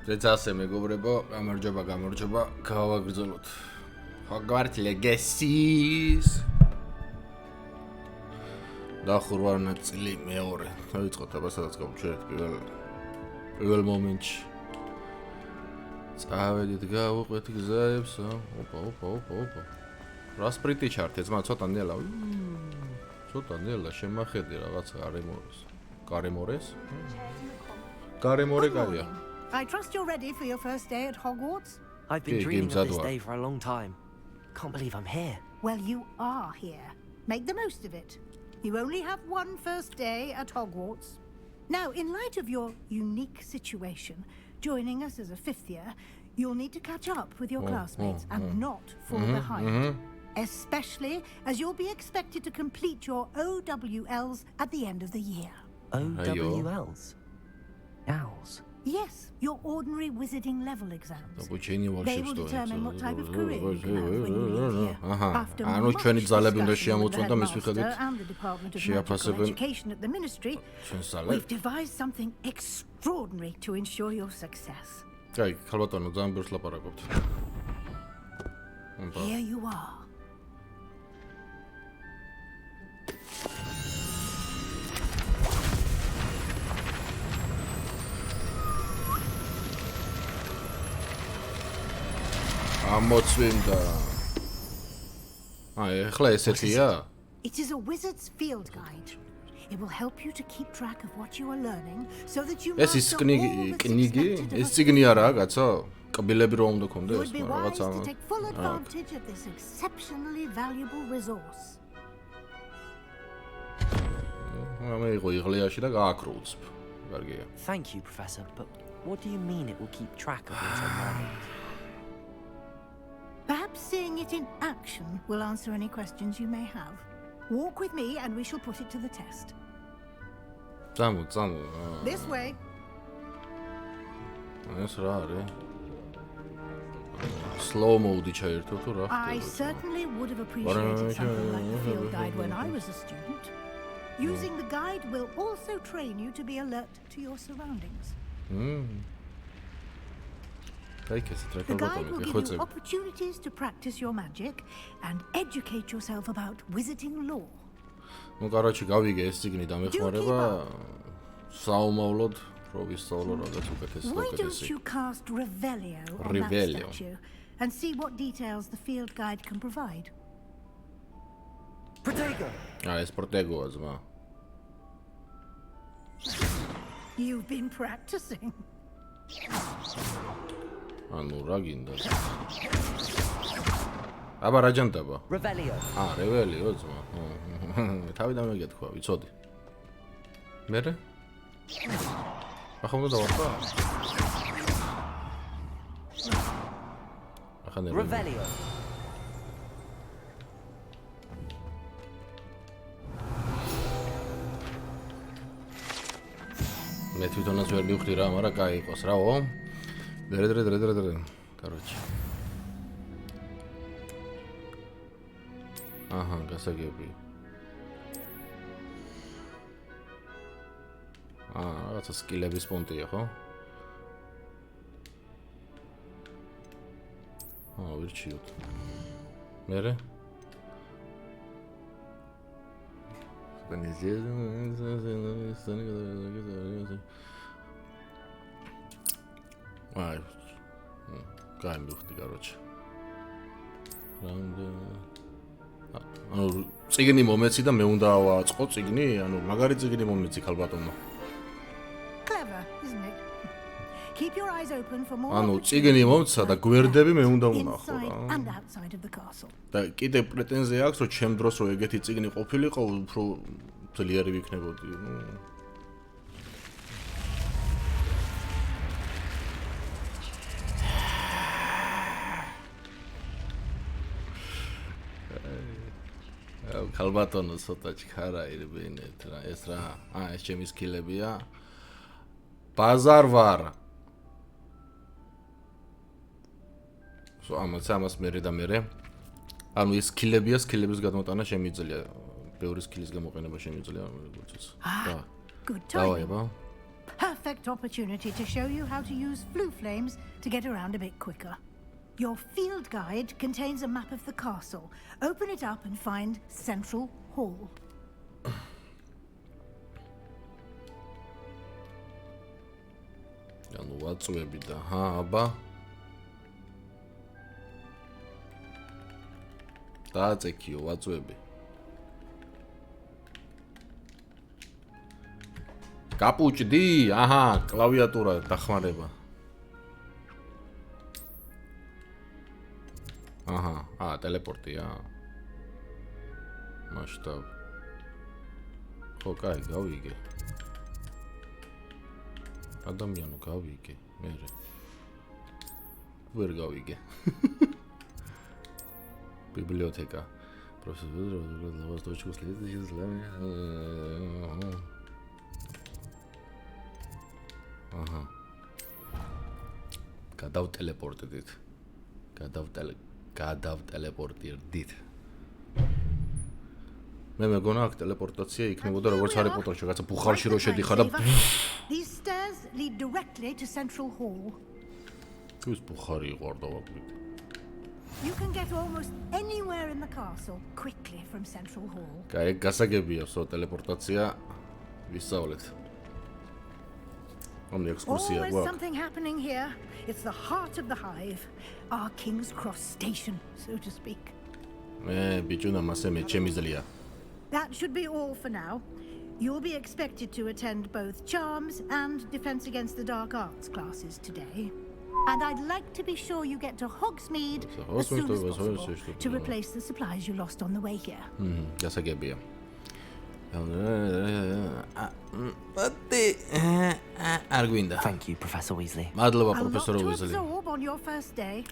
ზეცასე მეგობრებო, გამარჯობა, გავაგრძელოთ. Hogwarts Legacy-ს. დახურვა ნაწილი მეორე. დავიწყოთ აბა სადაც გავუჩერეთ პირველ მომენტში. წავედით გავუყვეთ გზებს. ოპა. რა სპრინტი ჩართე, ძმა, ცოტა ნელა. ცოტა ნელა შემახედე რაღაცა გარემორეს. გარემორე კაია. I trust you're ready for your first day at Hogwarts. I've been dreaming of this day for a long time. Can't believe I'm here. Well, you are here. Make the most of it. You only have one first day at Hogwarts. Now, in light of your unique situation, joining us as a fifth year, you'll need to catch up with your classmates and not fall behind. Especially as you'll be expected to complete your OWLs at the end of the year. OWLs? Owls? Yes, your ordinary wizarding level exams. They will determine what type of career you can have when you leave here. After much discussion with the headmaster and the Department of Magical Education at the Ministry, we've devised something extraordinary to ensure your success. Here you are. It is a wizard's field guide. It will help you to keep track of what you are learning so that you master all that's expected of you. You would be wise to take full advantage of this exceptionally valuable resource. Thank you, Professor, but what do you mean it will keep track of what I'm learning? Perhaps seeing it in action will answer any questions you may have. Walk with me and we shall put it to the test. This way. Slow mode I certainly would have appreciated something like the field guide when I was a student. Using the guide will also train you to be alert to your surroundings. The guide will give you opportunities to practice your magic and educate yourself about wizarding lore. Do keep up. Why don't you cast Revelio on that statue and see what details the field guide can provide? Protego! It's Protego, zma. You've been practicing. რა გინდა? აბა რა ჯანტაბა? Revelio. Revelio, ძმა. თავიდან მეგეთქვა, ვიცოდი. მერე? ახლა უნდა დავარქვა? ახლა Revelio. მე თვითონაც ვერ მივხვდი რა, მაგრამ კაი იყოს რაო. Дре. Короче. Ага, გასაგები. რაღაცა სკილების პონტია, ხო? ვირჩიოთ. მერე? Кай мюхти, короче. წიგნი მომეცი და მე უნდა ავაწყო წიგნი, მაგარი წიგნი მომეცი ხალბატონო. Clever, isn't it? Keep your eyes open for more. წიგნი მომცა და გვერდები მე უნდა ვნახო რა. And outside of the castle. და კიდე პრეტენზია აქვს, რომ ჩემ დროს რო ეგეთი წიგნი ყოფილიყო, უფრო ძლიერი ვიქნებოდი, ხალბატონო ცოტა ჩქარა ირბინეთ რა ეს რა ეს ჩემი სკილებია ბაზარ ვარ ამას მერე და მერე ანუ ეს სკილებია სკილების გადმოტანა შემიძლია ბევრი სკილის გამოყენება შემიძლია როგორც Good timing. perfect opportunity to show you how to use flue flames to get around a bit quicker. Your field guide contains a map of the castle. Open it up and find Central Hall. ანუ ვაწვევი და აბა დააწექიო ვაწვევი კაპუჭდი აჰა კლავიატურა დახმარება აჰა ტელეპორტია მასშტაბ ხო კაი გავიგე ადამიანო გავიგე მე ვერ გავიგე ბიბლიოთეკა პროფესორი ლავაზდოჩკოს ლიდერს აჰა გადავტელეპორტდით გადავტელეპორტირდით მე მეგონა აქ ტელეპორტაცია იქნებოდა როგორც ჰარი პოტერში რაღაცა ბუხარში რო შედიხარ და These stairs lead directly to Central Hall. ის ბუხარი იყო არ დავაკვირდი You can get almost anywhere in the castle quickly from Central Hall. კაი გასაგებია სო ტელეპორტაცია ვისწავლეთ Always something happening here. It's the heart of the hive, our King's Cross station, so to speak. That should be all for now. You'll be expected to attend both Charms and Defense Against the Dark Arts classes today. And I'd like to be sure you get to Hogsmeade as soon as possible to replace the supplies you lost on the way here. Thank you, Professor Weasley. A lot to absorb on your first day.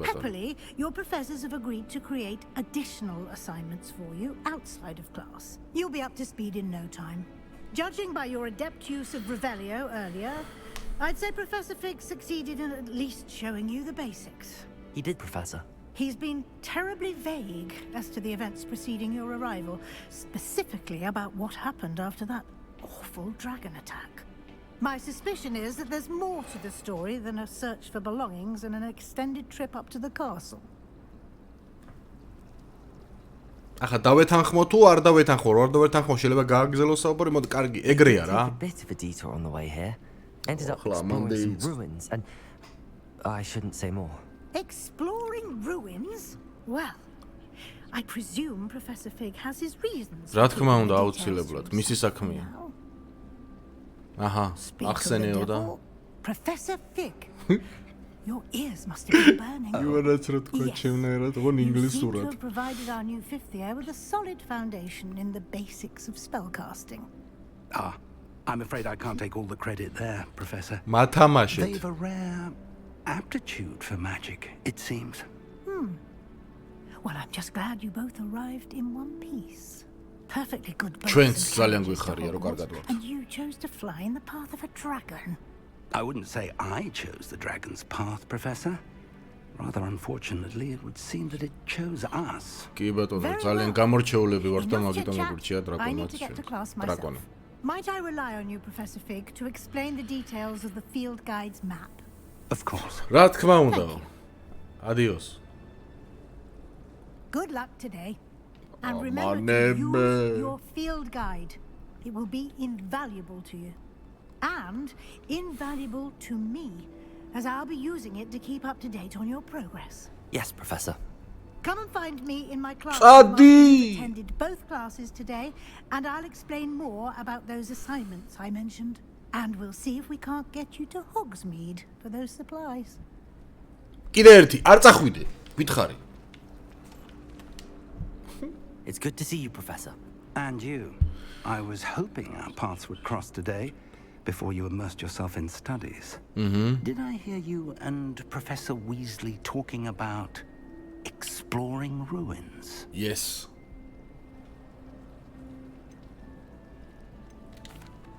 Happily, your professors have agreed to create additional assignments for you outside of class. You'll be up to speed in no time. Judging by your adept use of Revelio earlier, I'd say Professor Fig succeeded in at least showing you the basics. He did, Professor. He's been terribly vague as to the events preceding your arrival, specifically about what happened after that awful dragon attack. My suspicion is that there's more to the story than a search for belongings and an extended trip up to the castle. ახლა დავეთანხმო თუ არ დავეთანხმო, არ დავეთანხმო, შეიძლება გააგრძელოს საუბარი, მოდი კარგი, ეგრეა რა. A bit of a detour on the way here. Ended up exploring some ruins and I shouldn't say more. Exploring ruins? Well, I presume Professor Fig has his reasons. რა თქმა უნდა, აუცილებლად, მისი საქმეა. აჰა, ახსენეო და Professor Fig. Your ears must have been burning. იუარაც რა თქვა ჩემნაირად, ოღონ ინგლისურად. You provided our new fifth year with a solid foundation in the basics of spellcasting. I'm afraid I can't take all the credit there, Professor. მათამაშეთ. They've a rare aptitude for magic, it seems. Well, I'm just glad you both arrived in one piece. Perfectly good boats ჩვენც and ძალიან carriages to გვიხარია, რომ Hogwarts, კარგად ვართ. and you chose to fly in the path of a dragon. I wouldn't say I chose the dragon's path, Professor. Rather unfortunately, it would seem that it chose us. კი ბატონო, Very ძალიან well. გამორჩეულები ვართ და Enough მაგიტომ chit-chat. მოგურჩია I need to დრაკონად. get to class myself. Might I rely on you, Professor Fig, to explain the details of the field guide's map? Of course. რა თქმა უნდა. Thank you. Adios. Good luck today. And Oh, remember my to name, use your field guide. It will be invaluable to you. And invaluable to me, as I'll be using it to keep up to date on your progress. Yes, Professor. Come and find me in my class. Adi! I've attended both classes today, and I'll explain more about those assignments I mentioned. And we'll see if we can't get you to Hogsmeade for those supplies. კიდე ერთი, არ წახვიდე. გითხარი. It's good to see you, Professor. And you. I was hoping our paths would cross today before you immersed yourself in studies. Did I hear you and Professor Weasley talking about exploring ruins? Yes.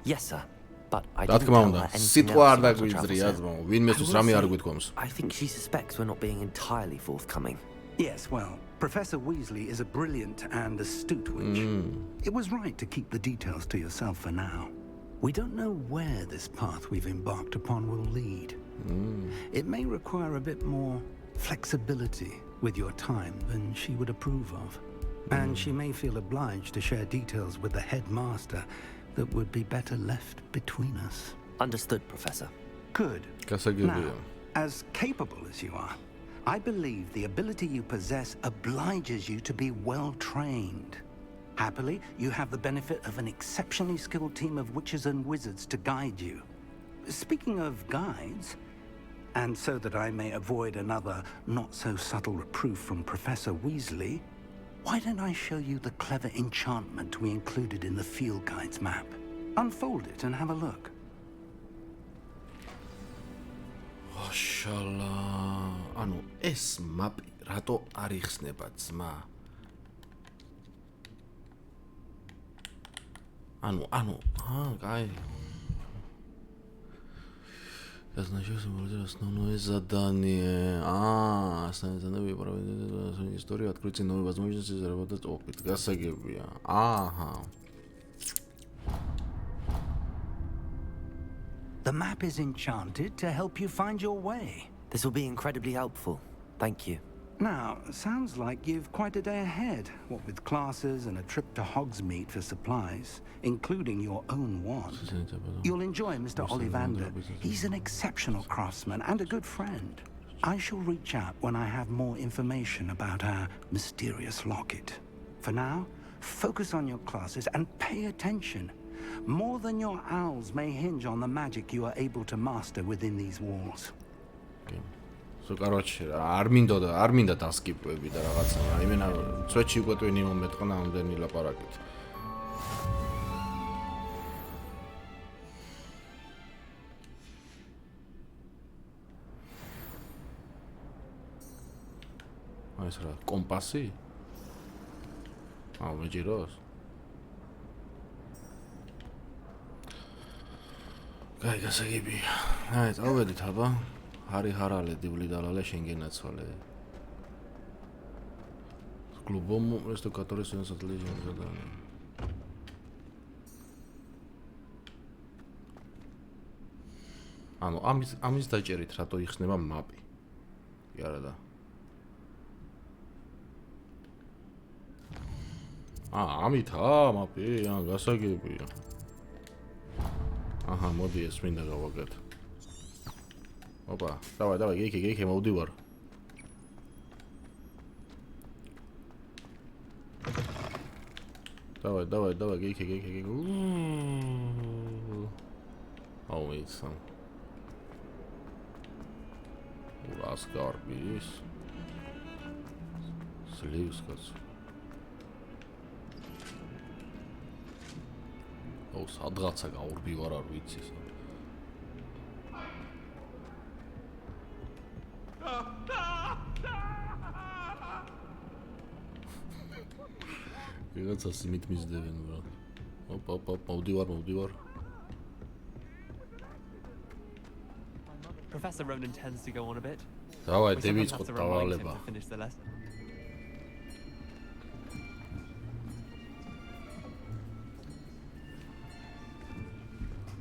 Yes, sir. But I რა didn't თქმა tell უნდა, her anything სიტყვა else არ about the დაგვიძრია, travel, ძმაო. sir. ვინმესთვის I will რამე არ say, გვითქვამს. I think she suspects we're not being entirely forthcoming. Yes, well, Professor Weasley is a brilliant and astute witch. It was right to keep the details to yourself for now. We don't know where this path we've embarked upon will lead. It may require a bit more flexibility with your time than she would approve of. And she may feel obliged to share details with the headmaster that would be better left between us. Understood, Professor. Good. Now, as capable as you are, I believe the ability you possess obliges you to be well trained. Happily, you have the benefit of an exceptionally skilled team of witches and wizards to guide you. Speaking of guides, and so that I may avoid another not-so-subtle reproof from Professor Weasley, why don't I show you the clever enchantment we included in the field guide's map? Unfold it and have a look. Mashallah. Anu, es mapi rato არ იხსნება ძმა? Кай. Это значит, что основное задание. Основное задание проводить историю, открыть новые возможности заработать опыт. Гасагебия. Ага. The map is enchanted to help you find your way. This will be incredibly helpful. Thank you. Now, sounds like you've quite a day ahead, what with classes and a trip to Hogsmeade for supplies, including your own wand. You'll enjoy Mr. Ollivander. He's an exceptional craftsman and a good friend. I shall reach out when I have more information about our mysterious locket. For now, focus on your classes and pay attention. More than your owls may hinge on the magic you are able to master within these walls. Okay. So, короче, არ მინდა დასკიპები და რაღაცა. იმენა წვეთში უკვე ტვინი მომეტყნა ამდენი ლაპარაკით. ეს რა, კომპასი? მეჯეროს? კაი, გასაგები. წავედით, აბა. Hari harale divli dalale შენგენაცვალე. Клубом просто который сегодня отлично задание. ანუ ამის დაჭერით რატო იხსნება მაპი? იარა და. ამითა მაპი, გასაგებია. აჰა, მოდი ეს მინდა გავაკეთო. Опа, давай, гейки, молдивар. Давай, гейки. Алвейца. Uraskarbis. Slivskats. სადღაცა გაურბივარ არ ვიცი. Რაღაცა სიმით მისდევენ რა. ოპა, მოვდივარ. Professor Ronan tends to go on a bit. Давай, დავიწყოთ დავალება.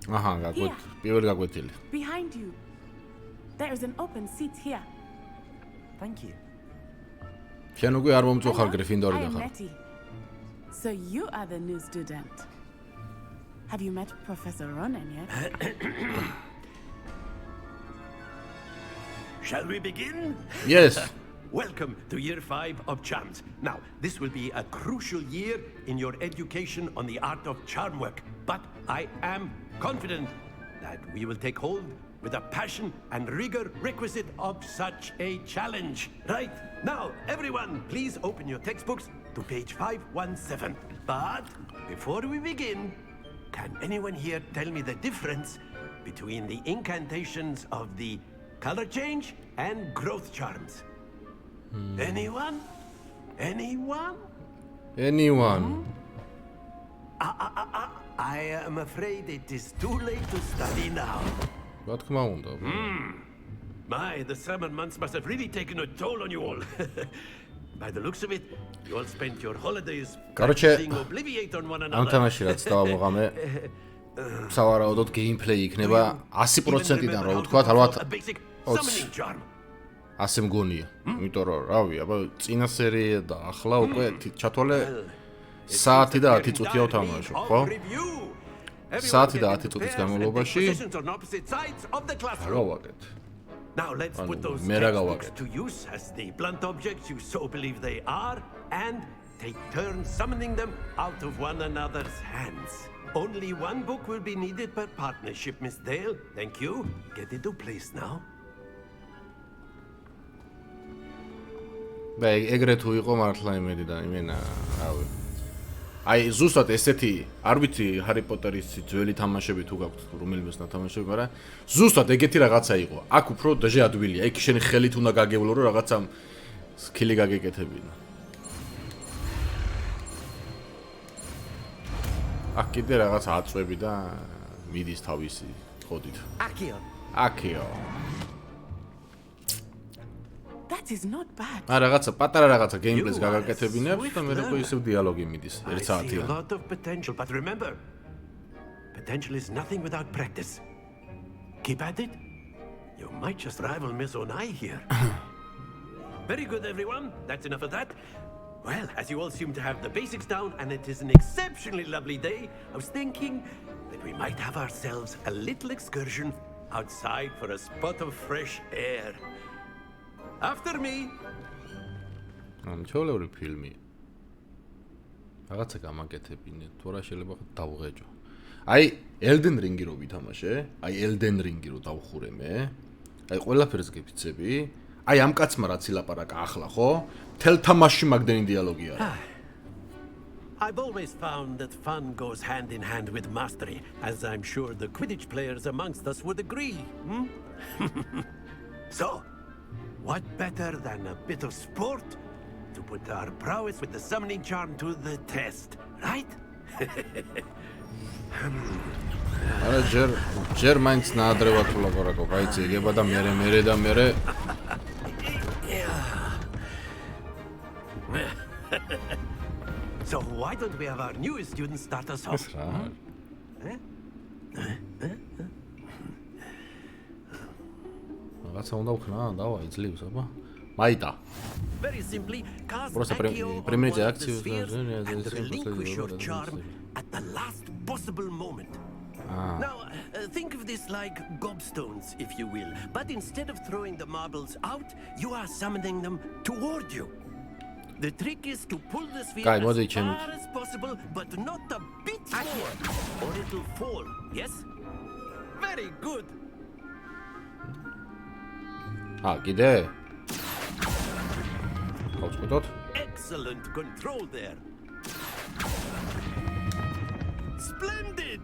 აჰა, პირველი გაკვეთილი. Behind you. There is an open seat here. Thank you. შენ უკვე არ მომწოხარ გრიფინდორი და ხარ. So you are the new student. Have you met Professor Ronan yet? Shall we begin? Yes. Welcome to year 5 of charms. Now, this will be a crucial year in your education on the art of charm work, but I am confident that we will take hold with the passion and rigor requisite of such a challenge. Right, now, everyone, please open your textbooks to page 517. But before we begin, can anyone here tell me the difference between the incantations of the color change and growth charms? Anyone? I am afraid it is too late to study now. Რა თქმა უნდა. My, the summer months must have really taken a toll on you all. By the looks of it, you all spent your holidays Короче, practicing Obliviate on one ამ another. თამაში რაც დავამოღამე სავარაუდოდ gameplay იქნება 100%-დან რო ვთქვათ, ალბათ A basic summoning charm. ასე მგონია. იმიტომ რომ, რავი, აბა წინა სერია და ახლა უკვე ჩათვალე საათი და 10 წუთია ვთამაშობ, ხო? საათი და 10 წუთის განმავლობაში გავაკეთე. Now let's put those textbooks to use as the blunt objects you so believe they are, and take turns summoning them out of one another's hands. Only one book will be needed per partnership, Miss Dale. Thank you. Get into place now. და ეგრე თუ იყო მართლა იმედი და იმენა, რავი. აი ზუსტად ესეთი, არ ვიცი ჰარი პოტერის ძველი თამაშები თუ გაქვთ რომელიმეს ნათამაშები, მაგრამ ზუსტად ეგეთი რაღაცა იყო. აქ უფრო დაჟე ადვილია. იქ შენი ხელით უნდა გაგევლო რომ რაღაცა სკილი გაგეკეთებინა. აქ კიდე რაღაცა აწვევი და მიდის თავისი ხოდით. აკიო. That is not bad. რაღაცა პატარა რაღაცა gameplay-ს გაგაკეთებინებს და მე როგორ ისევ დიალოგი მიდის 1 I see a საათიან. lot of potential, but remember, potential is nothing without practice. Keep at it. You might just rival Miss Onai here. Very good, everyone. That's enough of that. Well, as you all seem to have the basics down, and it is an exceptionally lovely day, I was thinking that we might have ourselves a little excursion outside for a spot of fresh air. After me. ამჩოლევრი ფილმი. რაღაცა გამაკეთებინე, თუ რა შეიძლება დავღეჯო. აი, Elden Ring-ი რო ვითამაშე, აი Elden Ring-ი რო დავხურე მე, აი ყველაფერს გიფიცები, აი ამ კაცმა რაც ილაპარაკა ახლა, ხო? თელ თამაში მაგდენი დიალოგი არის. I've always found that fun goes hand in hand with mastery, as I'm sure the Quidditch players amongst us would agree. So, what better than a bit of sport to put our prowess with the summoning charm to the test, right? არა ჯერ მაინც ნაადრევად თუ ლაპარაკობ, აი წიგება და მერე და მერე. So why don't we have our newest student start us off? რაღაცა უნდა ვქნა, დავაი ძლივს, აბა. მაიტა. Very simply, cast Просто Accio on примерите one of the акцию, spheres да, and да, relinquish your да, charm at the last possible moment. Now, think of this like gobstones, if you will. But instead of throwing the marbles out, you are summoning them toward you. The trick is to pull the sphere Guy, as what far as possible, but not a bit more, or it'll fall. Yes? Very good. კიდე? გავწყვიტოთ? Excellent control there. Splendid.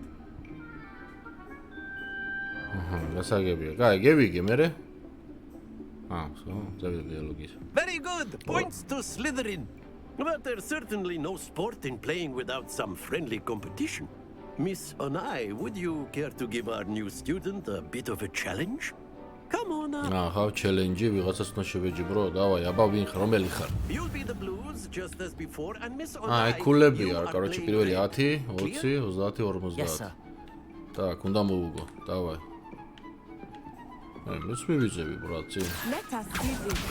გასაგებია. კაი, გევიგე მერე? ზევი დიალოგის. Very good. Points to Slytherin. But there's certainly no sport in playing without some friendly competition. Miss Onai, would you care to give our new student a bit of a challenge? Come on up. ხავ ჩელენჯი ვიღაცას უნდა შევეჯიბრო. დავაი, აბა ვინ ხარ, რომელი ხარ? You'll be the blues just as before, and Miss Onai. კულები you არ, are короче, playing პირველი red. 10, 20, Clear? 30, 50. Yes, sir. Так, უნდა მოვუგო. დავაი. მეც მივიძები, ბრატი. Let us see this.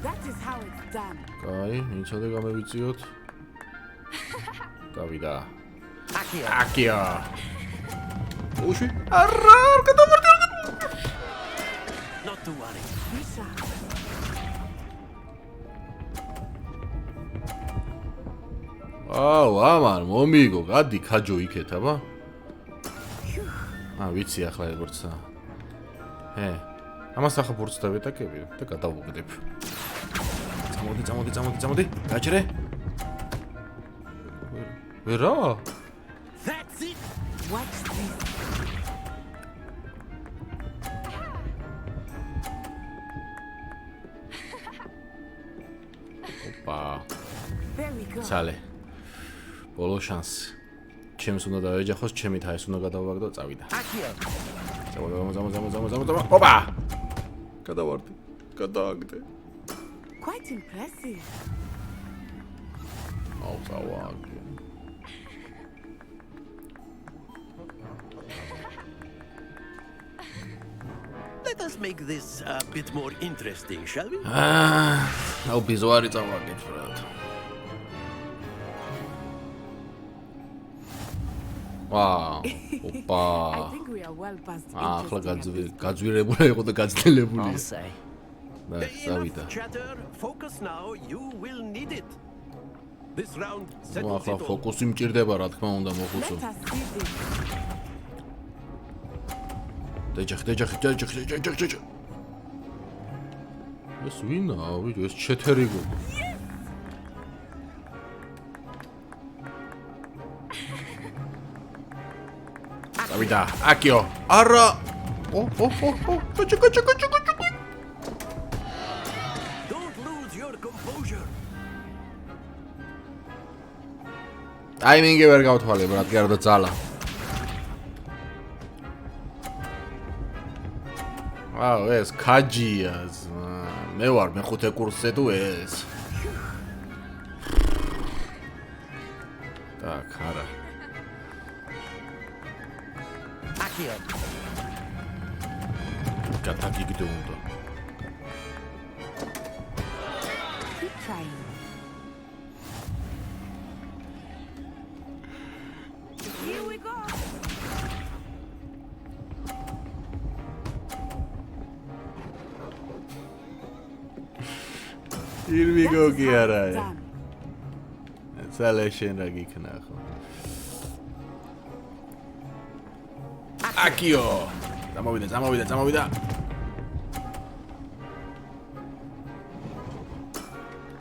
That is how it's done. კაი, მიცოდე გამევიწიოთ. დავიდა. Accio. აკია. უში. არა, არ გადავარდი. Not to worry. We shall. ამან მომიგო, გადი ხაჯო იქეთ, აბა. ვიცი ახლა ეგორცა. ამას ახლა ბურთს დავეტაკები და გადავუგდებ. წამოდი. გაჭრე. ვერა? That's it. Watch this. ოპა. Very good. ცალე. ბოლო შანსი. ჩემს უნდა დავეჯახოს, ჩემი თაის უნდა გადავაგდო, წავიდა. ზამო. ოპა! გადავარდი. გადააგდე. Quite impressive. ავწავაგდე. Let us make this a bit more interesting, shall we? აუ ბიზوارი წავაგეთ, ბრატ. Wow, opa. I think we are well past ახლა interesting. გაძვირებული იყო და გაძლელებული. I'll say. და წავიდა. Enough chatter. Focus now. You will need it. This round settles ახლა it all. ფოკუსი მჭირდება, რა თქმა უნდა, მოხუცო. Let us see this. დაჯახ. ეს ვინაა, ვიჯო, ეს ჩეთერი გოგო. წავიდა. აკიო. არა. კოჭი. Don't lose your composure. ტაიმინგი ვერ გავთვალე, ბრატ, კი არა და ძალა. აუ, ეს ქაჯია. მე ვარ მეხუთე კურსზე თუ ეს. так, არა. Akio. კატაკი კიდე უნდა. Keep trying. Here we go. Here we go, That is how Kiara. it's done. Salation რა გიქნა ხო. აკიო. Замовიდა.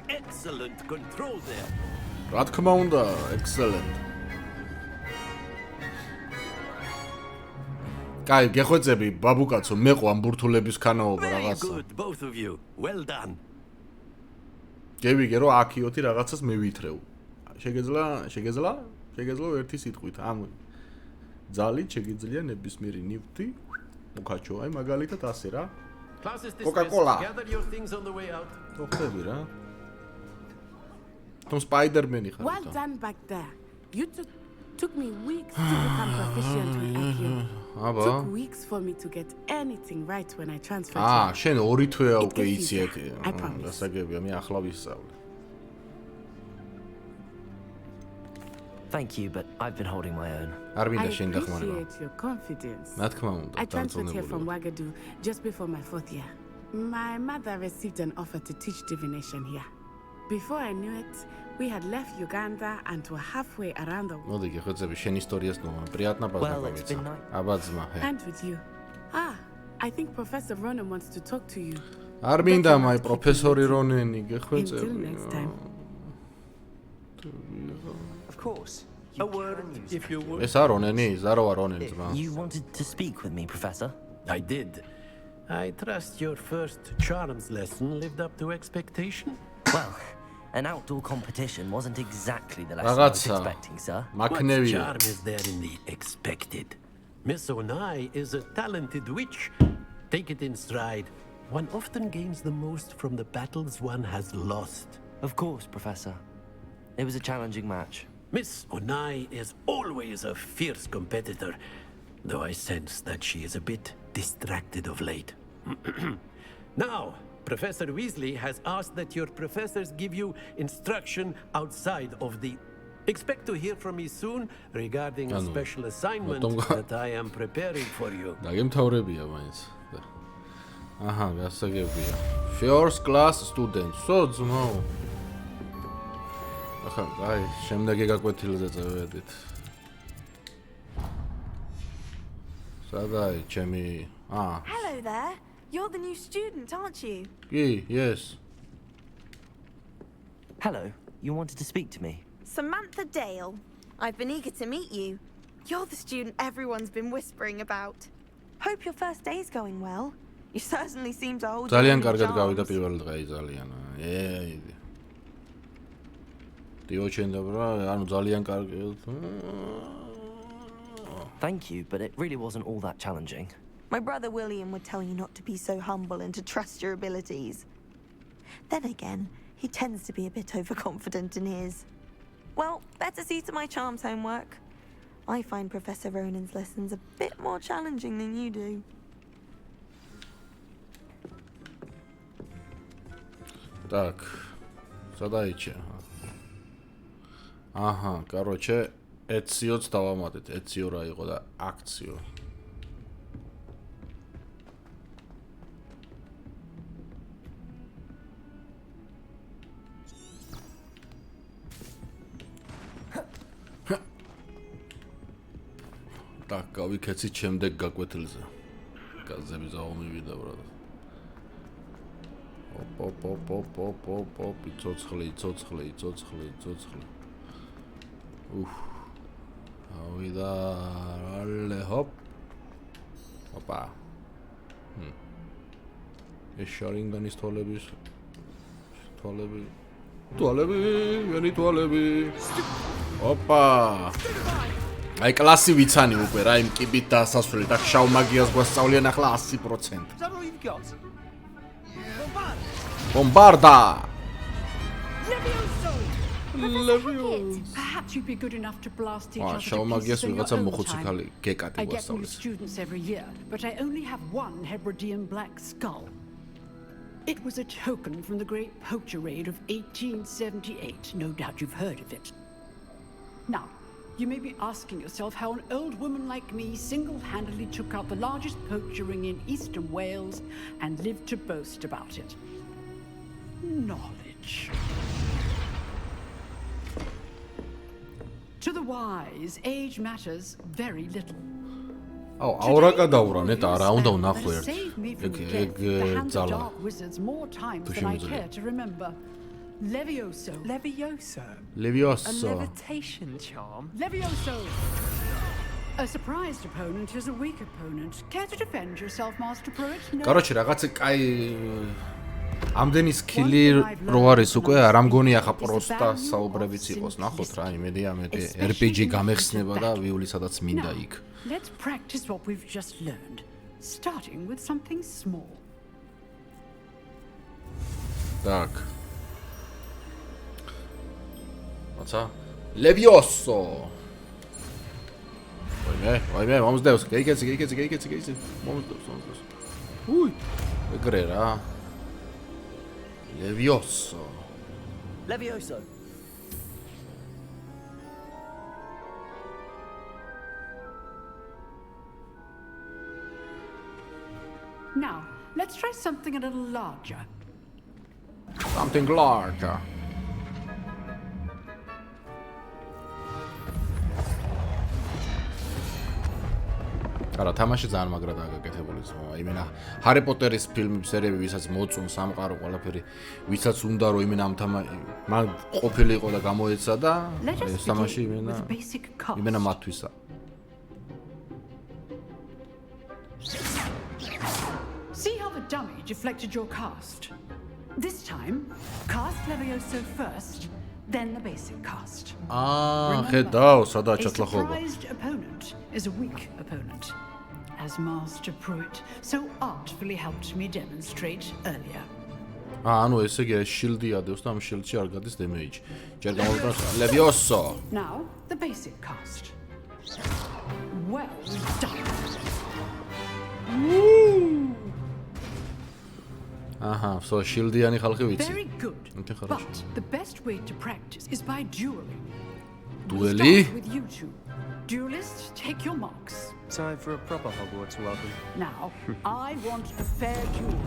Excellent control there. რა თქმა უნდა, excellent. კაი, გეხვეწები, ბაბუკაცო, მეყვა ბურთულების ქანაობა Very რაღაცა. good, both of you. Well done. გევიგე რომ აკიოთი რაღაცას მევითრევ. შეგეძლა ერთი სიტყვით. ამ ძალით შეგიძლია ნებისმიერი ნივთი მოგაჩო. აი მაგალითად ასე რა. Class is Coca-Cola. dismissed. Gather your things on the way out. ხო ხდები რა. თუმ სპაიდერმენი ხარ. Well done back there. You took me weeks to become proficient with Akio. აბა. Took weeks for me to get anything right when I transferred. შენ 2 თვეა It უკვე gets იცი easier, I promise. გასაგებია, მე ახლა ვისწავლე. Thank you, but I've been holding my own. არ I მინდა შენ დახმარება. appreciate your confidence. რა თქმა უნდა, I transferred here from დარწმუნებული. Ouagadougou just before my 4th year. My mother received an offer to teach divination here. Before I knew it, we had left Uganda and were halfway around the world. მოდი გეხვეწები შენ ისტორიას ნომა. Приятно Well, it's познакомиться. been nice. აბა ძმა, ჰე. And with you. I think Professor Ronan wants to talk to you. არ მინდა Better მაი not keep პროფესორი you waiting. რონენი Until გეხვეწები. next time. Of course. A word, if you would. ეს არ რონენი, ზაროა რონენი ძმა. You wanted to speak with me, Professor? I did. I trust your first charms lesson lived up to expectation. Well, an outdoor competition wasn't exactly the lesson I was რაღაცა expecting, sir. What მაქნევია. charm is there in the expected? Miss Onai is a talented witch. Take it in stride. One often gains the most from the battles one has lost. Of course, Professor. It was a challenging match. Miss Onai is always a fierce competitor, though I sense that she is a bit distracted of late. Now, Professor Weasley has asked that your professors give you instruction outside of the... Expect to hear from me soon regarding a special assignment that I am preparing for you. დაგემთავრებია მაინც. აჰა, გასაგებია. First class student. So ძმო. ახლა, აი, შემდეგი გაკვეთილზე წავედით. სადაა ჩემი? Hello there. You're the new student, aren't you? კი, yes. Hello. You wanted to speak to me? Samantha Dale. I've been eager to meet you. You're the student everyone's been whispering about. Hope your first day's going well. You certainly seem to hold your ძალიან own კარგად გავიდა charms. პირველ დღე ძალიან. დიოჩენდა ბრა, ანუ ძალიან კარგი. Thank you, but it really wasn't all that challenging. My brother William would tell you not to be so humble and to trust your abilities. Then again, he tends to be a bit overconfident in his. Well, better see to my charms homework. I find Professor Ronan's lessons a bit more challenging than you do. Так, задача. Ага, короче, ეციოც დავამატეთ. ეციო რა იყო და აქციო. так, გავიქეცით შემდეგ გაკვეთილზე. გაზები ზაომივიდა, ბრატ. ოპ, ცოცხლი. ავიდა, რალე, ჰოპ. ოპა. ეს შარინგანის თვალები. ვენი თვალები. ოპა. აი კლასი ვიცანი უკვე რა იმ კიბით დასასვლელი და შავ მაგიას გვასწავლიან ახლა 100%. Bombarda! Perhaps you'd be good enough to blast each Ah, other შავ to მაგიას pieces in your ვიღაცა own მოხუციკალი time. გეკატი I get new გვასწავლის. students every year, but I only have one Hebridean black skull. It was a token from the Great Poacher Raid of 1878. No doubt you've heard of it. Now, you may be asking yourself how an old woman like me single-handedly took out the largest poacher ring in eastern Wales and lived to boast about it. Knowledge. To the wise, age matters very little. აუ, აურა გადაურა, ნეტა არა უნდა ვნახო ერთ. ეგ ძალა. Wizards more times than I care to remember. Levioso. Levioso. A Levioso. levitation charm. Levioso. A surprised opponent is a weak opponent. Care to defend yourself, Master Pruitt? No. короче, რაღაცა კაი ამდენი სკილი რო არის უკვე, არ ამგონი ახლა პროსტა საუბრებიც იყოს, ნახოთ რა, იმედია RPG გამეხსნება და ვიული სადაც მინდა იქ. Let's practice what we've just learned, starting with something small. Так. What's-a? Levioso. ვაიმე, მომსდევს. გეიკეცი. მომსდევს. უი. ეგრე რა. Levioso. Levioso. Now, let's try something a little larger. Something larger. არა, თამაში ძალიან მაგრადაა გაკეთებული ზღვა. იმენა ჰარი პოტერის ფილმი სერიები, ვისაც მოწუნ სამყარო ყველაფერი, ვისაც უნდა რომ იმენა ამ მან ყოფილი იყო და გამოეცა და ეს თამაში იმენა მათვისა. See how the dummy deflected your cast. This time, cast Levioso first, then the basic cast. ხედავ, სადაა A ჩათლახობა. surprised opponent is a weak opponent, as Master Pruitt so artfully helped me demonstrate earlier. ანუ ესე იგი შილდი ადევს და ამ შილდში არ გადის დემეიჯი. ჯერ გამოვიდოს Levioso. Now, the basic cast. Well done. Aha, so shieldიანი ხალხი ვიცი. Very good. But the best way to practice is by dueling. We'll Dueli? start with you two. Duelists, take your marks. Time for a proper Hogwarts welcome. Now, I want a fair duel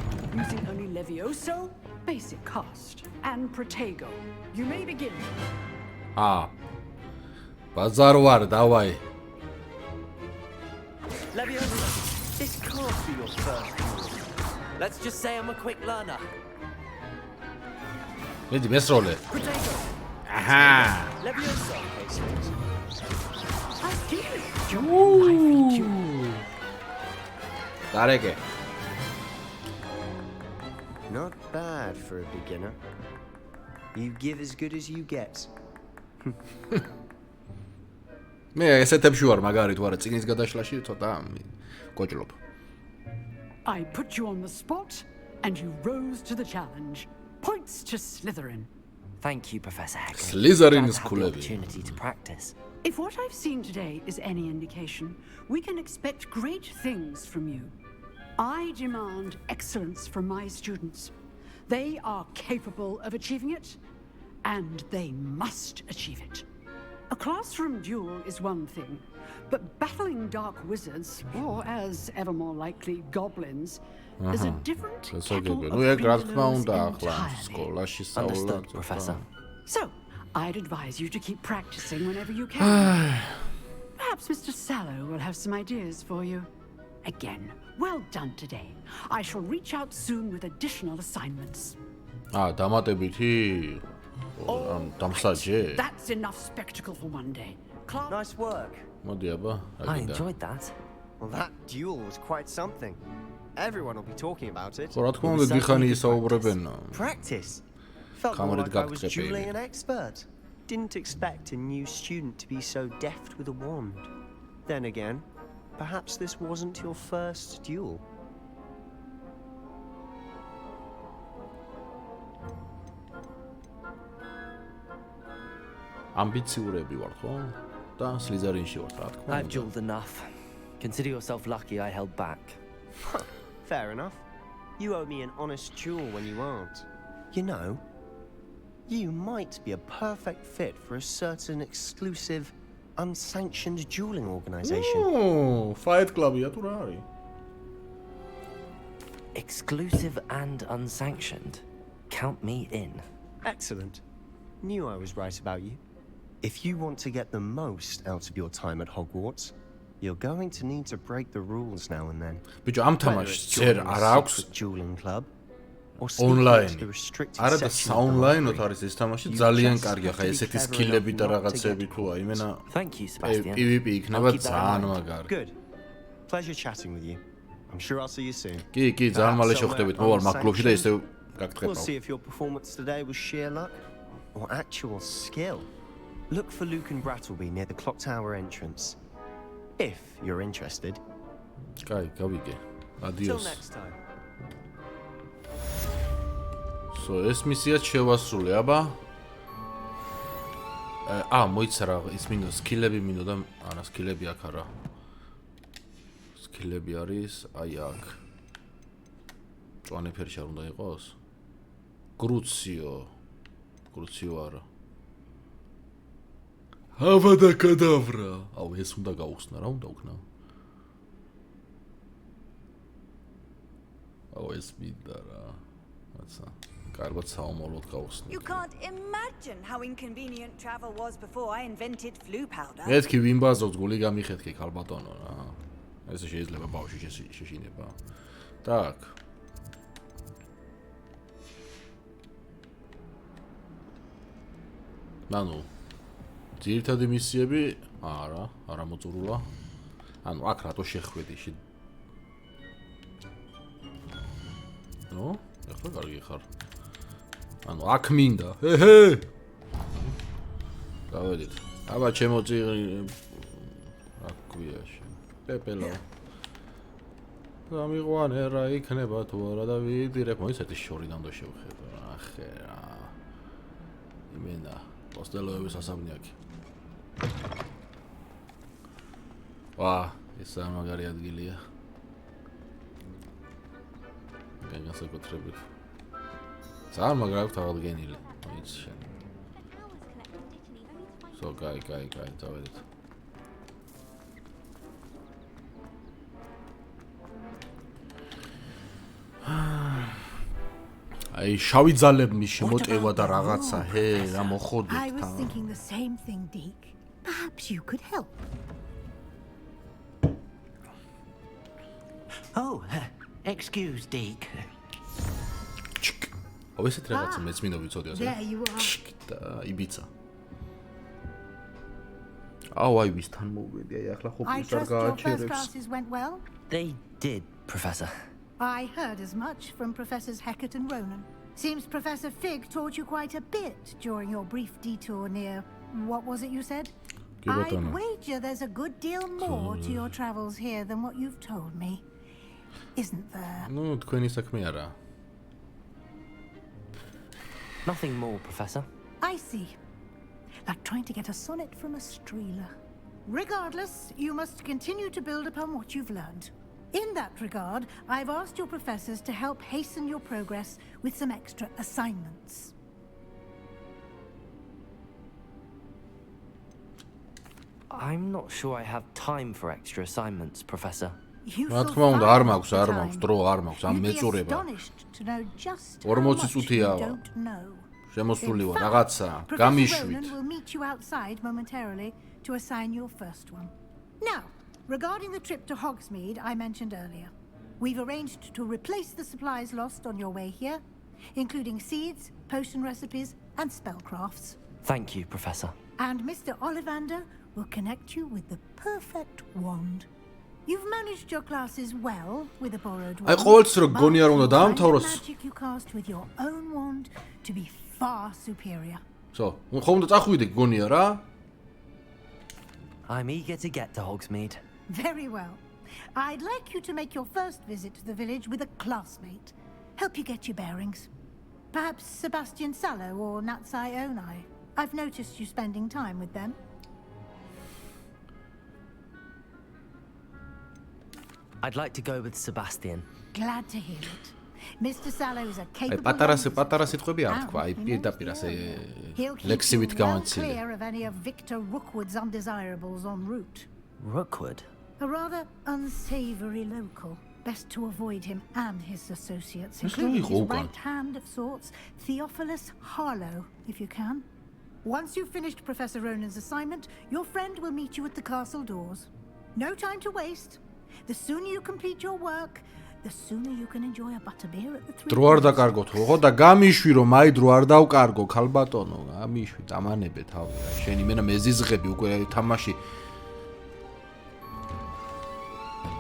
using only Levioso, basic cast, and Protego. You may begin. ბაზარ ვარ, დავაი. Levioso. This can't be your first duel. Let's just say I'm a quick learner. მედი მესროლე. Protego. აჰა. Levioso. I feel it. Your lively duel. დარეგე. Not bad for a beginner. You give as good as you get. მე ესეთებში ვარ მაგარი თუ არა წინის გადაშლაში ცოტა კოჭლობ. I put you on the spot, and you rose to the challenge. Points to Slytherin. Thank you, Professor Hagrid. Slytherin's Glad to have the opportunity to practice. If what I've seen today is any indication, we can expect great things from you. I demand excellence from my students. They are capable of achieving it, and they must achieve it. A classroom duel is one thing, but battling dark wizards, or as ever more likely, goblins, is a different kettle of beans entirely. Understood, Professor. So, I'd advise you to keep practicing whenever you can. Perhaps Mr. Sallow will have some ideas for you. Again, well done today. I shall reach out soon with additional assignments. დამატებითი დამსაჯე. That's enough spectacle for one day. Nice work. მოდი აბა. I enjoyed that. Well, that duel was quite something. Everyone will be talking about it. ხო რა თქმა უნდა დიხანი ისაუბრებენ. Practice. Felt more like I was dueling an expert. Didn't expect a new student to be so deft with a wand. Then again, perhaps this wasn't your first duel. ამბიციურები ვარ ხო? და სლიზარინში ვარ რა თქმა I've უნდა. dueled enough. Consider yourself lucky I held back. Fair enough. You owe me an honest duel when you aren't. You know, you might be a perfect fit for a certain exclusive, unsanctioned dueling organization. Oh, Fight Club-ია თუ რა არის? Exclusive and unsanctioned. Count me in. Excellent. Knew I was right about you. If you want to get the most out of your time at Hogwarts, you're going to need to break the rules now and then. ბიჭო, ამ თამაშს ძერ არ აქვს dueling club or online. the restricted არა და section of the საონლაინოდ library. არის ეს თამაში ძალიან კარგია, ხა ესეთი სკილები და რაღაცები თუ აი მენა Thank you, Sebastian. PvP იქნება I'll keep that in ძალიან mind. მაგარი. Good. Pleasure chatting with you. I'm sure I'll see you soon. კი, ძალიან მალე შევხვდებით. მოვალ მაგ კლუბში და ისევ We'll გაგტყებავ. see if your performance today was sheer luck or actual skill. Look for Luke and Brattleby near the clock tower entrance. If you're interested. კაი, გავიგე. Till Adios. next time. So, ეს მისიაც შევასრულე, აბა. მოიცა რა, ის მინდა სკილები მინდოდა, არა, სკილები აქ არა. სკილები არის აი აქ. ჭვანე ფერში არ უნდა იყოს? კრუციო არა. ავადა კადავრა. აუ, ეს უნდა გაუხსნა, რა უნდა უქნა? აუ, ეს მინდა რა. რაცა კარგად საომოლოდ გავუხსნა. You can't imagine how inconvenient travel was before I invented flu powder. მეთქი ვინ ბაზობს გული გამიხეთქი ქალბატონო რა. ესე შეიძლება ბავშვი შეშინება. Так. ნანუ ძირითადი მისიები არა მოწურულა. ანუ აქ რატო შეხვედი? ნო, ეხლა კარგი ხარ. ანუ აქ მინდა. გავედით. აბა ჩემოწი რა ქვია პეპელო. გამიყვანე რა იქნება თუ არა და ვიდირებ მოიცეთი შორიდან და შევხედო. ახე რა. იმენა პოსტელოების ასაბნიაკი. ეს მაგარი ადგილია. განსაკუთრებით. ძალიან მაგარი აქვს აღდგენილი. მოიცი შენ. კაი, წავედით. აი შავი ძალების შემოტევა და რაღაცა, რა მოხოდით I was thinking the same thing, Deke. Perhaps you could help. Oh, excuse, Deke. აუ ესეთ რაღაცა მეც მინდა ვიცოდე ასე. There you are. და იბიცა. აუ აი ვისთან მოვედი, აი ახლა ხო I ფის არ trust your first გააჩერებს. classes went well. They did, Professor. I heard as much from Professors Hecat and Ronan. Seems Professor Fig taught you quite a bit during your brief detour near... What was it you said? I'd wager there's a good deal more to your travels here than what you've told me. Isn't there? Ну, თქვენი საქმე არა. Nothing more, Professor. I see. Like trying to get a sonnet from a streeler. Regardless, you must continue to build upon what you've learned. In that regard, I've asked your professors to help hasten your progress with some extra assignments. I'm not sure I have time for extra assignments, Professor. რა თქმა უნდა, არ მაქვს დრო, არ მაქვს ამ მეწურება. 40 წუთია. შემოსული ვარ რაღაცა, გამიშვით. Will meet you outside momentarily to assign your first one. Now, regarding the trip to Hogsmeade I mentioned earlier, we've arranged to replace the supplies lost on your way here, including seeds, potion recipes, and spellcrafts. Thank you, Professor. And Mr. Ollivander will connect you with the perfect wand. You've managed your classes well with a borrowed wand. აი ყოველთვის რო გონია რომ უნდა დაამთავროს. Magic you cast with your own wand to be far superior. So, ხომ უნდა წახვიდე გონია რა? I'm eager to get to Hogsmeade. Very well. I'd like you to make your first visit to the village with a classmate. Help you get your bearings. Perhaps Sebastian Sallow or Natsai Onai. I've noticed you spending time with them. I'd like to go with Sebastian. Glad to hear it. Mr. Sallow is a capable პატარა სიტყვები არ თქვა, აი პირდაპირ ასე ლექსივით გამოცილი. Clear of any of Victor Rookwood's undesirables en route. Rookwood? A rather unsavory local. Best to avoid him and his associates, including his right hand of sorts, Theophilus Harlow, if you can. Once you've finished Professor Ronan's assignment, your friend will meet you at the castle doors. No time to waste. The sooner you complete your work, the sooner you can enjoy a butterbeer at the Three. დრო არ დაკარგოთ, ხო და გამიშვი რომ აი დრო არ დავკარგო, ქალბატონო, გამიშვი, დამანებე თავი რა. შენი მენა მეზიზღები უკვე თამაში.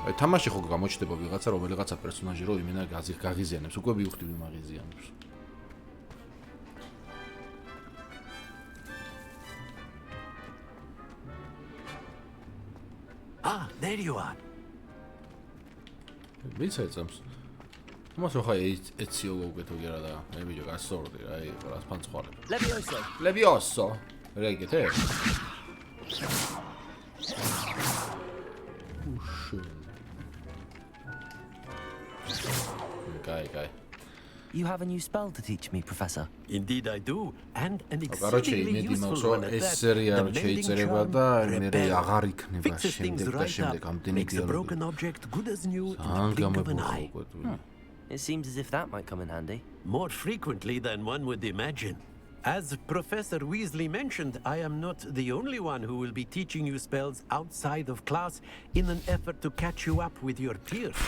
აი თამაში ხო გამოჩნდება ვიღაცა რომელიღაცა პერსონაჟი რო იმენა გაღიზიანებს, უკვე ვიხდი მაგიზიანებს. Ah, there you are. ვიცეცამს. მას ხო ეციო გოგეთო გერა და მე ბიჭო გასწორდი რა, აი რას ფანცხვალებ. Levioso. რეგეთ ე? Guy. You have a new spell to teach me, Professor. Indeed I do, and an Короче, exceedingly იმედი მაქვს, useful one რომ at ეს that. სერიალი შეიწერება და მე აღარ იქნება Fixes things შემდეგ და right შემდეგ up, ამდენი makes a დიალოგი. broken object good as new in the ან blink of an გამებოხო eye. უკვე. It seems as if that might come in handy. More frequently than one would imagine. As Professor Weasley mentioned, I am not the only one who will be teaching you spells outside of class in an effort to catch you up with your peers.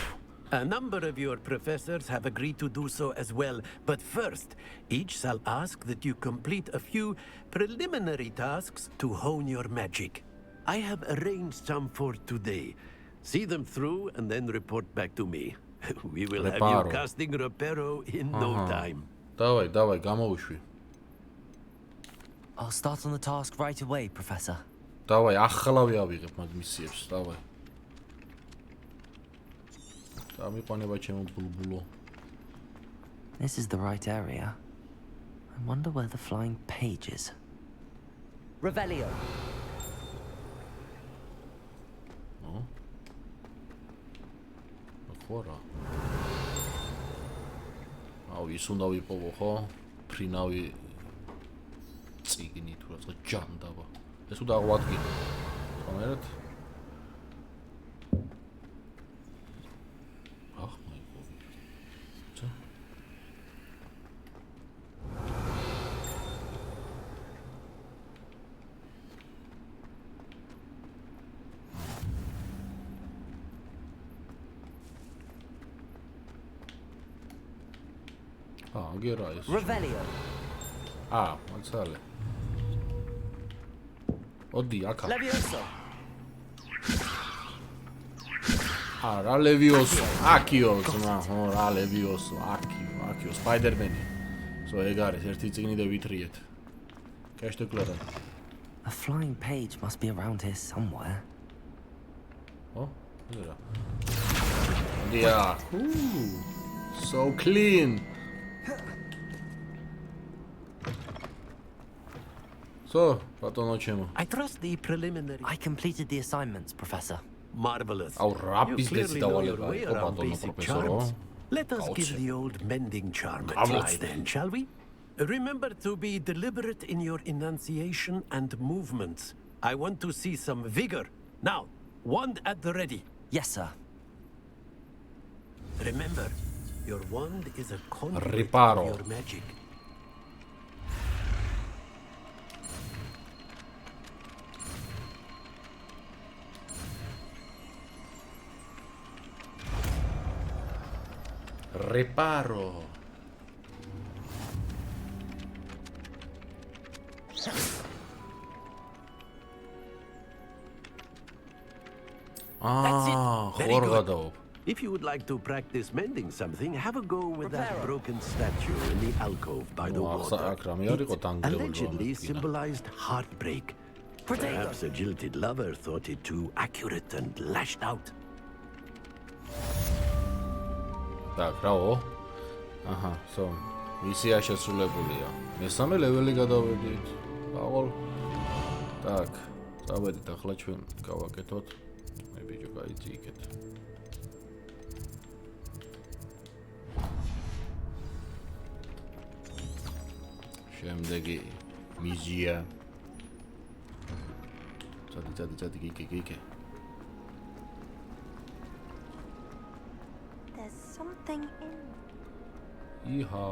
A number of your professors have agreed to do so as well, but first, each shall ask that you complete a few preliminary tasks to hone your magic. I have arranged some for today. See them through and then report back to me. We will have you casting Reparo in no time. Давай, გამოვიშვი. I'll start on the task right away, Professor. Давай, ახალავე ავიღებ მაგ მისიებს, давай. დამიყვანება ჩემო ბულბულო. This is the right area. I wonder where the flying page is. Revelio. Oh. Ახორა. აუ, ის უნდა ვიპოვო, ხო? ფრინავი წიგნი თუ რაღაცა ჯანდაბა. ეს უნდა აღვადგინო. ხომერად? Revelio. მაცალე. ოდი, აკა. Levioso. რა Levioso. აკიო, ძმა, ხო, რა Levioso, აკიო, Spider-Man. ეგ არის ერთი წიგნი და ვითრიეთ. Cash declaration. A flying page must be around here somewhere. Oh, look at that. Yeah. Ooh, so clean. So, batono chemo. I trust the preliminary. I completed the assignments, Professor. Marvelous. Au rapis You clearly know your decidawaleba way იყო around ბატონო basic პროფესორო. charms. Let us give Gauche. the old mending charm a Gauche. try then, shall we? Remember to be deliberate in your enunciation and movements. I want to see some vigor. Now, wand at the ready. Yes, sir. Remember, your wand is a conduit Riparo. of your magic. Reparo. Very ხوარ good. გადაობ. If you would like to practice mending something, have a go with that broken statue in the alcove by the No, water. აქ რამე არ იყო It დანგრეული allegedly რამე. symbolized heartbreak. Perhaps a jilted lover thought it too accurate and lashed out. Так, რაო? აჰა, so მისია შესრულებულია. მესამე ლეველი გადავედით. აღარ. Так, წავედით ახლა ჩვენ გავაკეთოთ. მე ბიჭო გაიწი იქეთ. შემდეგი მიზია. წადი გიგე. There's something in. იჰა.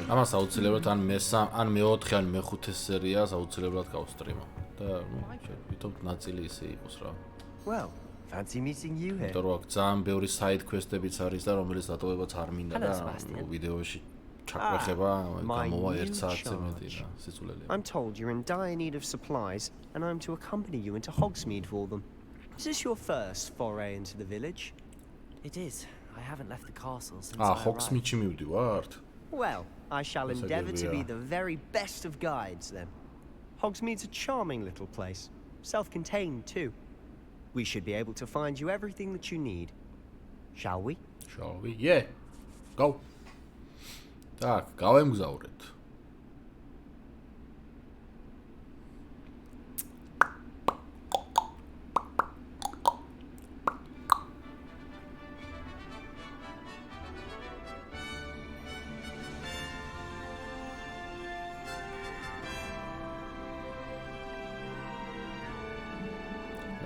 ამას აუცილებლად ან მე-4 ან მე-5 სერიას აუცილებლად გავსტრიმო და ნუ ვიტყობთ ნაწილი ისე იყოს რა. Well, fancy meeting you here. იმიტომ რომ აქ ძალიან ბევრი side quest-ებიც არის და რომელიც დატოვებაც არ მინდა Hello, და Sebastian. ვიდეოში ჩაკვეხება my გამოვა new 1 საათზე მეტი charge. რა სიცულელია. I'm told you're in dire need of supplies, and I'm to accompany you into Hogsmeade for them. Is this your first foray into the village? It is. I haven't left the castle since აა I arrived. Hogsmeade-ში მივდივართ. Well, I shall That's a endeavour good to be idea. the very best of guides then. Hogsmeade's a charming little place, self-contained too. We should be able to find you everything that you need. Shall we? Shall we? Yeah. Go. Так, გავემგზავრეთ.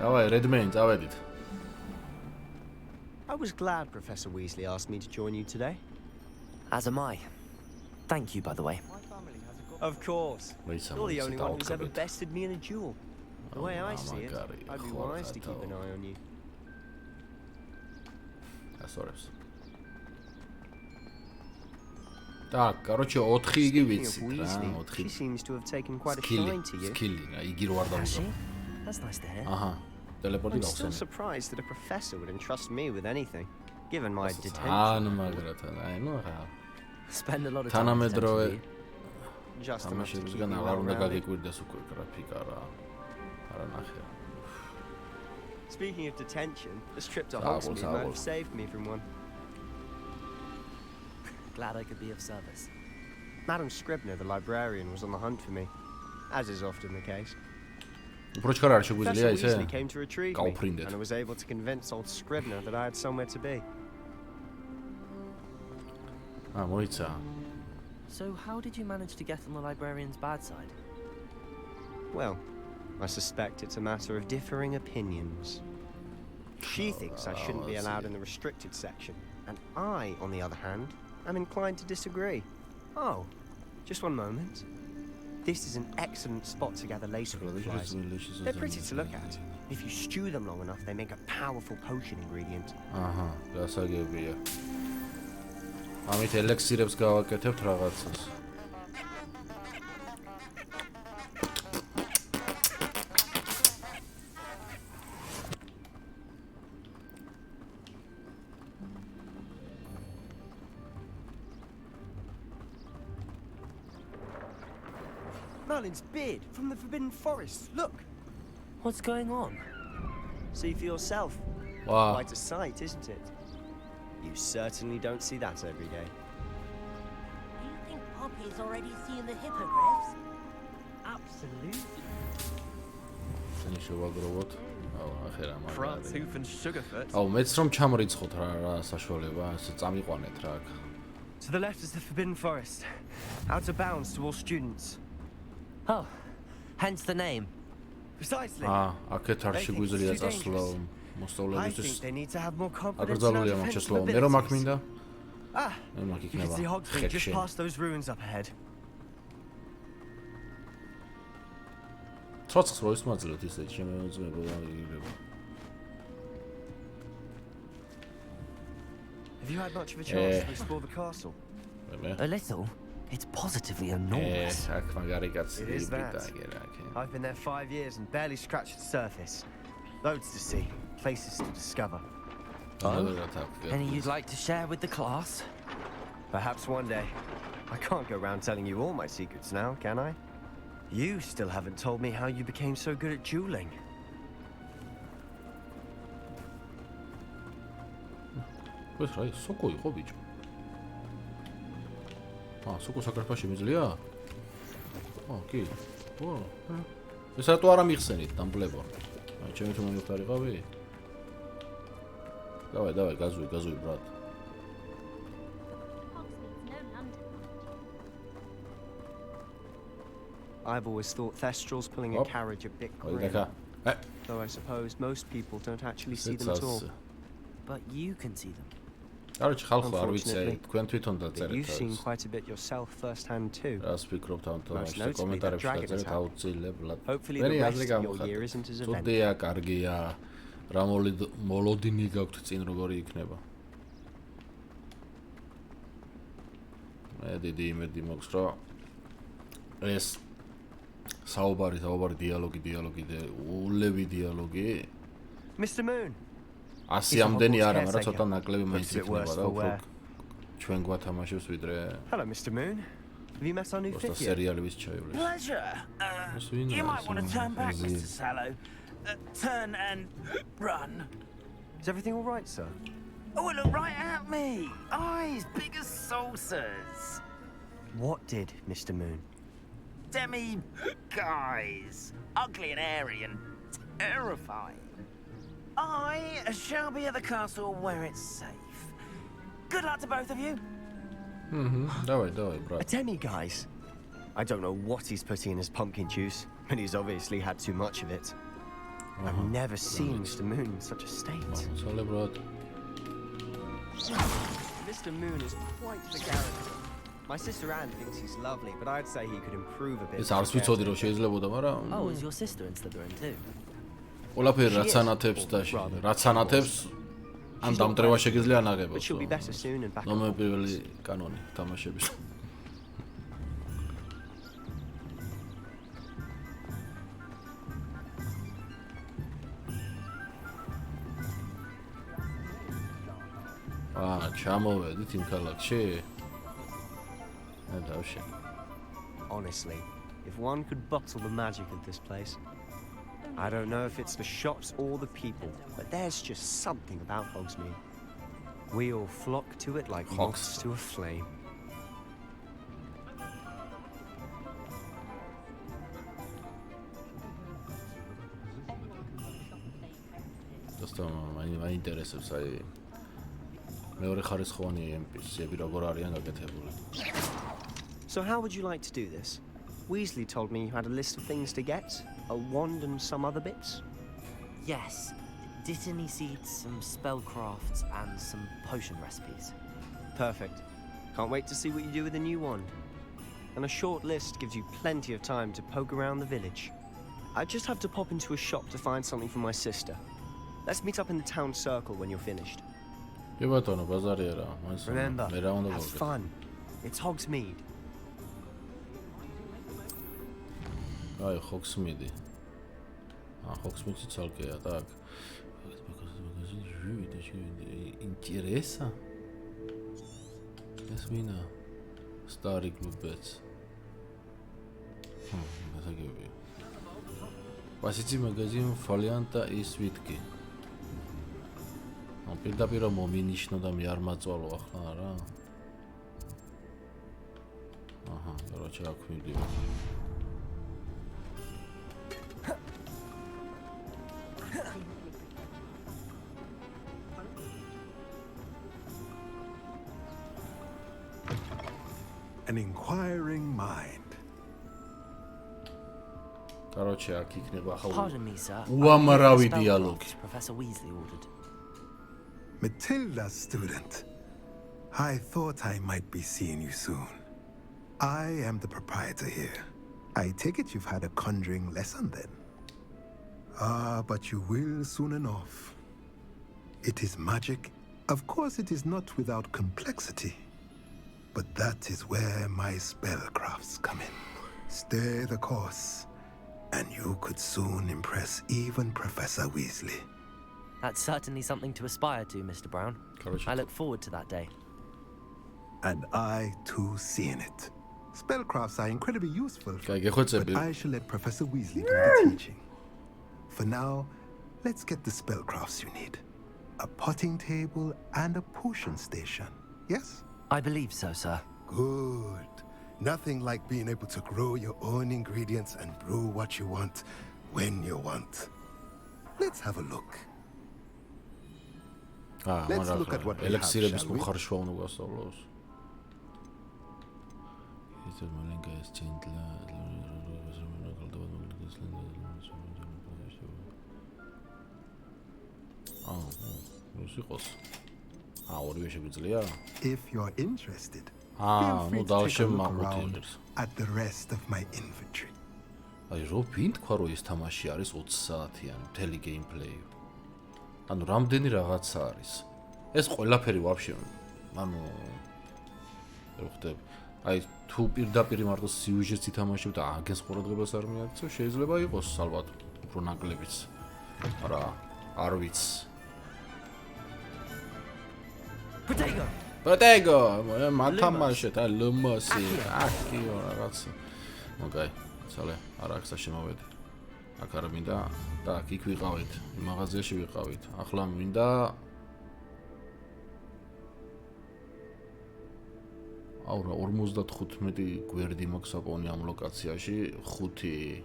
Давай, Redmayne, წავედით. I was glad Professor Weasley asked me to join you today. As am I. Thank you, by the way. Of course. Wait, You're someone the sit only one down, who's ever Kabit. bested me in a duel. The way I see it, მაგარი, I'd be ხო, wise to keep an ხათაო. eye on you. ასორებს. Так, короче, 4 იგი Speaking of ვიცით რა, Weasley, 4. she seems to have taken quite a Skilly, shine to you. skilly, რა, იგი რო არ Has she? დავუძო. That's nice to hear. აჰა. ტელეპორტი I'm still გავხსენე. surprised that a professor would entrust me with anything, given my ან detention. მაგრათან, აი ნუ რა. Spend a lot of time in თანამედროვე detention, Just enough to keep თამაშებისგან me აღარ უნდა well-rounded. გაგიკვირდეს უკვე გრაფიკა რა. არა ნახე. Speaking of detention, this trip to Sabor, Hogsmeade might sabor. have saved me from one. Glad I could be of service. Madam Scribner, the librarian, was on the hunt for me, as is often the case. უფრო ჩქარ არ შეგვიძლია Professor ისე? Weasley came to retrieve me, გავფრინდეთ. and I was able to convince old Scribner that I had somewhere to be. მოიცა. So how did you manage to get on the librarian's bad side? Well, I suspect it's a matter of differing opinions. She thinks I shouldn't be allowed in the restricted section, and I, on the other hand, am inclined to disagree. Oh, just one moment. This is an excellent spot to gather lacework flies. They're pretty to look at. If you stew them long enough, they make a powerful potion ingredient. აჰა, გასაგებია. ამით ელექსირებს გავაკეთებთ რაღაცას. Merlin's beard from the Forbidden Forest. Look. What's going on? See for yourself. Wow. Quite a sight, isn't it? You certainly don't see that every day. Do you think Poppy's already seen the hippogriffs? Absolutely. France hoof and sugarfoot. აუ მეც რომ ჩამრიცხოთ რა საშუალება, ასე წამიყვანეთ რა აქ. To the left is the Forbidden Forest. Out of bounds to all students. Oh, hence the name. Precisely. აქეთ არ შეგვიძლია წასვლა I მოსწავლეებისთვის. think they need to have more confidence in our აკრძალულია მაგ defensive შესაძლოა. მე რომ აქ მინდა, Ah, მე მაგ you can იქნება see Hogsmeade just ხეთში. past those ruins up ahead. ცოცხს რო ისმაძლევთ ისეთ შემოძმება იგება. Have you had much of a chance to explore the castle? A little. It's positively enormous. აქ მაგარი კაცი It is that. იბიტაგერა აქ. I've been there 5 years and barely scratched the surface. Loads to see, places to discover. Any you'd like to share with the class? Perhaps one day. I can't go around telling you all my secrets now, can I? You still haven't told me how you became so good at dueling. ეს რა ის სოკო იყო ბიჭო? სოკო საქართველოში მიძლია? კი. ეს რატო არ ამიხსენით დამბლებო? ჩემი თუ მომიხარიყავი? დავай, გაზვი, ბრატ. I've always thought Thestral's pulling a carriage a bit grim. Though I suppose most people don't actually see them at all. But you can see them. Короче, ხალხო არ ვიცი, თქვენ თვითონ დაწერეთ. You've seen quite a bit yourself firsthand too. რას ფიქრობთ ამ თემაში? კომენტარებში დაწერეთ აუცილებლად. Hopefully the rest of your year isn't as eventful. წოდია, კარგია. რა მოლოდინი გაქვთ წინ როგორი იქნება? მე დიდი იმედი მაქვს, რომ ეს საუბარი დიალოგი, ულევი დიალოგი. Mr. Moon. Asi ამდენი არა, მაგრამ ცოტა ნაკლები მაინც იქნება და უფრო ჩვენ გვათამაშებს ვიდრე. Hello, Mr. Moon. Have you met our new fifth year? სერიალის ჩაივლეს. Pleasure. You might want to turn back, Mr. Sallow. Turn and run. Is everything all right, sir? Oh, look right at me. Eyes big as saucers. What did, Mr. Moon? Demi guys. Ugly and airy and terrifying. I shall be at the castle where it's safe. Good luck to both of you. Давай, брат. A demi, guys. I don't know what he's putting in his pumpkin juice, but he's obviously had too much of it. I've never seen Mr. Moon in such a state. Sorry, brad. Mr. Moon is quite the character. My sister Anne thinks he's lovely, but I'd say he could improve a bit. ეს არც ვიცოდი რომ შეიძლებოდა, მაგრამ Oh, is your sister in Slytherin too? ყველაფერი რაც ანათებს და რაც ანათებს ან დამტრევა შეგიძლია ანაღებოს. She'll be better soon and back. ნომერ პირველი კანონი თამაშების. ჩამოვედით იმ ქალაქში? დავშე. Honestly, if one could bottle the magic of this place. I don't know if it's the shops or the people, but there's just something about Hogsmeade. We all flock to it like moths to a flame. Just მაინტერესებს აი მეორე ხარისხოვანი NPC-ები როგორ არიან გაკეთებული. So how would you like to do this? Weasley told me you had a list of things to get, a wand and some other bits. Yes, Dittany seeds, some spellcrafts, and some potion recipes. Perfect. Can't wait to see what you do with the new wand. And a short list gives you plenty of time to poke around the village. I just have to pop into a shop to find something for my sister. Let's meet up in the town circle when you're finished. Remember, have fun. It's Hogsmeade. აი Hogsmeade. Hogsmeade ცალკეა, так. Интересно. ეს ვინა? Старый клубец. გასაგებია. Pasitsi magazin Folianta is Witki. პირდაპირ მომინიშნო და მე არ მაწვალო ახლა რა. აჰა, короче, აქ მივდივარ. An inquiring mind. короче, აქ იქნება ახლა Pardon me, sir. უამრავი დიალოგი. Professor Weasley ordered. Matilda, student. I thought I might be seeing you soon. I am the proprietor here. I take it you've had a conjuring lesson then. Ah, but you will soon enough. It is magic. Of course, it is not without complexity. But that is where my spellcrafts come in. Stay the course, and you could soon impress even Professor Weasley. That's certainly something to aspire to, Mr. Brown. I look forward to that day. And I too see in it. Spellcrafts are incredibly useful, but I shall let Professor Weasley do the teaching. For now, let's get the spellcrafts you need. A potting table and a potion station, yes? I believe so, sir. Good. Nothing like being able to grow your own ingredients and brew what you want when you want. Let's have a look. Let's look at what we have, shall we? If you're interested, feel free to take a look around at the rest of my inventory. აი რო ვინთქვა რომ ეს თამაში არის 20 საათიანი მთელი გეიმპლეი. ანუ რამდენი რაღაცა არის. ეს ყველაფერი ვაფშე ანუ რო ხდები. აი თუ პირდაპირ მარტო სიუჟეტს ითამაშებ და აგენს ყურადღებას არ მიაქცევ, შეიძლება იყოს ალბათ უფრო ნაკლებიც. არა, არ ვიცი. Protego, მათამაშეთ, აი ლმოსი, აკიო რაღაცა. ოკეი, ცალე, არ აქვს შემოვედი. აქ არ მინდა და აქ იქ ვიყავით, მაღაზიაში ვიყავით. ახლა მინდა აურა 55 გვერდი მაქვს აპონი ამ ლოკაციაში, 5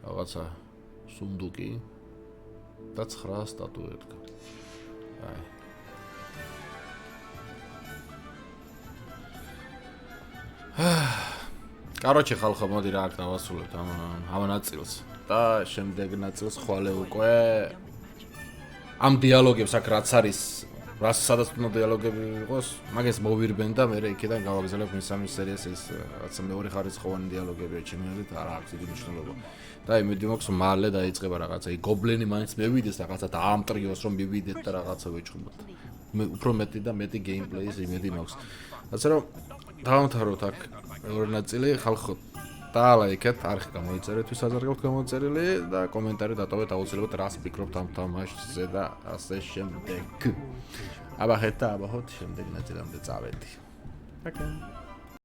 რაღაცა სუნდუკი და 9 სტატუეტკა. აი короче, ხალხო, მოდი რა აქ დავასრულებთ ამ ნაწილს და შემდეგ ნაწილს ხვალე უკვე ამ დიალოგებს აქ რაც არის, სადაც უნდა დიალოგები იყოს, მაგას მოვირბენ და მე იქიდან გავაგზავნებ მესამე სერიას ეს რაღაცა მეორე ხარისხოვანი დიალოგებია ჩემი აზრით, არ აქვს დიდი მნიშვნელობა. და იმედი მაქვს მალე დაიწყება რაღაცა, გობლენი მაინც მევიდეს რაღაცა დაამტრიოს რომ მივიდეთ და რაღაცა ვეჭხუბოთ. მე უფრო მეტი და მეტი გეიმპლეის იმედი მაქვს. ასე რომ დავამთავროთ აქ მეორე ნაწილი, ხალხო დაალაიქეთ, არხი გამოიწერეთ, ვის აზრგავთ გამოწერილი და კომენტარი დატოვეთ აუცილებლად რას ფიქრობთ ამ თამაშზე და ასე შემდეგ. აბა ხეთ და აბა ხოთ შემდეგ ნაწილამდე წავედი. აკა